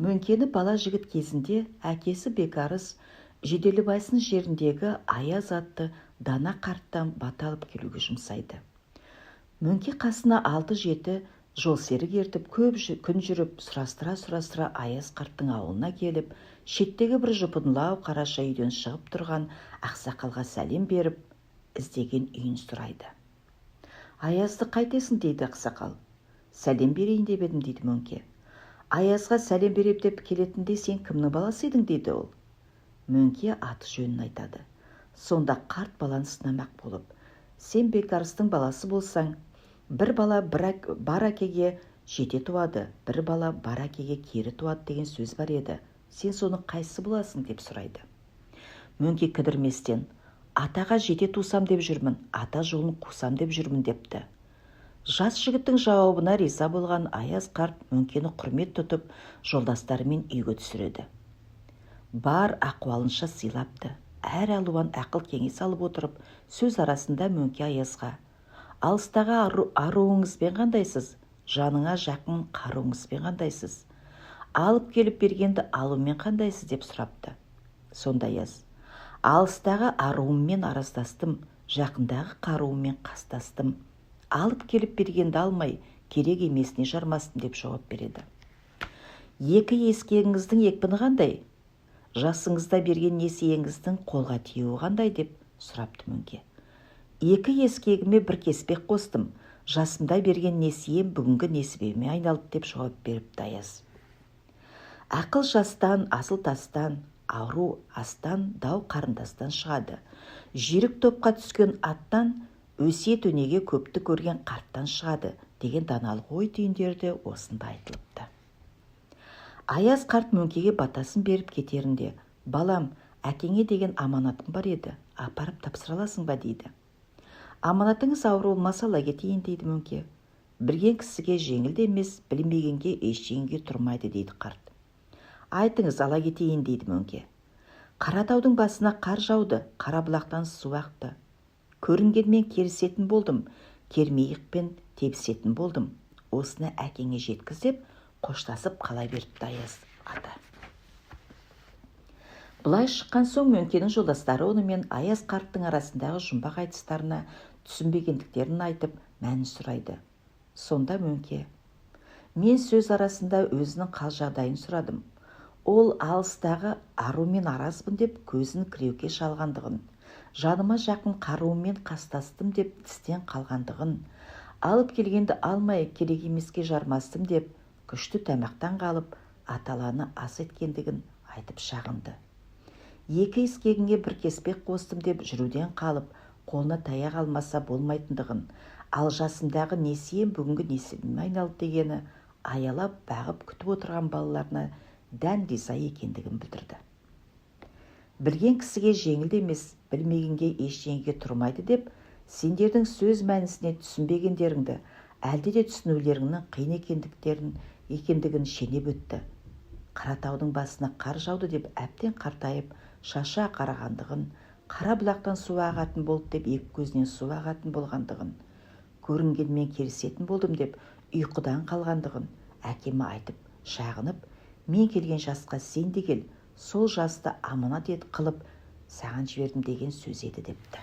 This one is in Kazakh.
Мөңкені бала жігіт кезінде әкесі бекарыс Жиделібайсын жеріндегі Аяз атты дана қарттан бата алып келуге жұмсайды. Мөңке қасына 6-7 жолсерік ертіп көп күн жүріп сұрастыра Аяз қарттың ауылына келіп, шеттегі бір жұпынлау қараша үйден шығып тұрған ақсақалға сәлем беріп, іздеген үйін сұрайды. Аязды қайтесің дейді ақсақал. Сәлем берейін деп едім дейді Мөңке. Аязға сәлем беріп деп келетінде сен кімнің баласы едің дейді ол. Мөңке аты жөнін айтады. Сонда қарт баланы сынамақ болып, сен бекарыстың баласы болсаң, бір бала бар әкеге жете туады, бір бала бар әкеге кері туады деген сөз бар еді. Сен соның қайсы боласың деп сұрайды. Мөңке кідірместен, атаға жете тусам деп жүрмін, ата жолын қусам деп жүрмін депті. Жас жігіттің жауабына риза болған Аяз қарт Мөңкені құрмет тұтып, жолдастарымен үйге түсіреді. Бар ақуалынша сыйлапты. Әр алуан ақыл кеңес алып отырып, сөз арасында Мөңке Аязға: алыстағы аруыңызбен қандайсыз? Жаныңа жақын қаруыңызбен қандайсыз? Алып келіп бергенді алумен қандайсыз деп сұрапты. Сонда Аяз: алыстағы аруыммен араздастым, жақындағы қаруыммен қастастым. Алып келіп бергенді алмай, керек емесіне жармастым деп жауап береді. Екі ескегіңіздің екпіні қандай? Жасыңызда берген несиеңіздің қолға тиюі қандай деп сұрапты Мөңке. Екі ескегіме бір кеспек қостым, жасымда берген несием бүгінгі несібеме айналды деп жауап беріпті Аяз. Ақыл жастан, асыл тастан, ару астан, дау қарындастан шығады. Жүйрік топқа түскен аттан, өсиет өнеге көпті көрген қарттан шығады деген даналық ой түйіндерді осында айтылыпты. Аяз қарт Мөңкеге батасын беріп кетерінде: балам, әкеңе деген аманатым бар еді, апарып тапсыра аласың ба дейді. Аманатыңыз ауыр болмаса ала кетейін дейді Мөңке. Білген кісіге жеңіл де емес, білмегенге ештеңеге тұрмайды дейді қарт. Айтыңыз, ала кетейін дейді Мөңке. Қаратаудың басына қар жауды, Қарабұлақтан су ақты. Көрінгенмен керісетін болдым, кермейікпен тебісетін болдым. Осыны әкеңе жеткіз деп қоштасып қала беріпті Аяз ата. Бұлай шыққан соң Мөңкенің жолдастары онымен Аяз қарттың арасындағы жұмбақ айтыстарына түсінбегендіктерін айтып, мәнін сұрайды. Сонда Мөңке: мен сөз арасында өзінің қал жағдайын сұрадым. Ол алыстағы арумен аразбын деп көзін кіреуке шалғандығын, жаныма жақын қаруыммен қастастым деп тістен қалғандығын, алып келгенді алмай керек емеске жармастым деп күшті тамақтан қалып аталаны ас еткендігін айтып шағынды. Екі ескегіңе бір кеспек қостым деп жүруден қалып қолына таяқ алмаса болмайтындығын, ал жасымдағы несием бүгінгі несібеме айналды дегені аялап бағып күтіп отырған балаларына дән риза екендігін білдірді. Білген кісіге жеңіл емес, білмегенге ештеңеге тұрмайды деп, сендердің сөз мәнісіне түсінбегендеріңді, әлде де түсінулеріңнің қиын екендігін шенеп өтті. Қаратаудың басына қар жауды деп әбден қартайып, шашы қарағандығын, Қарабұлақтан су ағатын болды деп екі көзінен су ағатын болғандығын, көрінгенмен керісетін болдым деп ұйқыдан қалғандығын әкеме айтып шағынып, мен келген жасқа сен де кел, сол жасты аманат ет қылып саған жібердім деген сөз еді депті.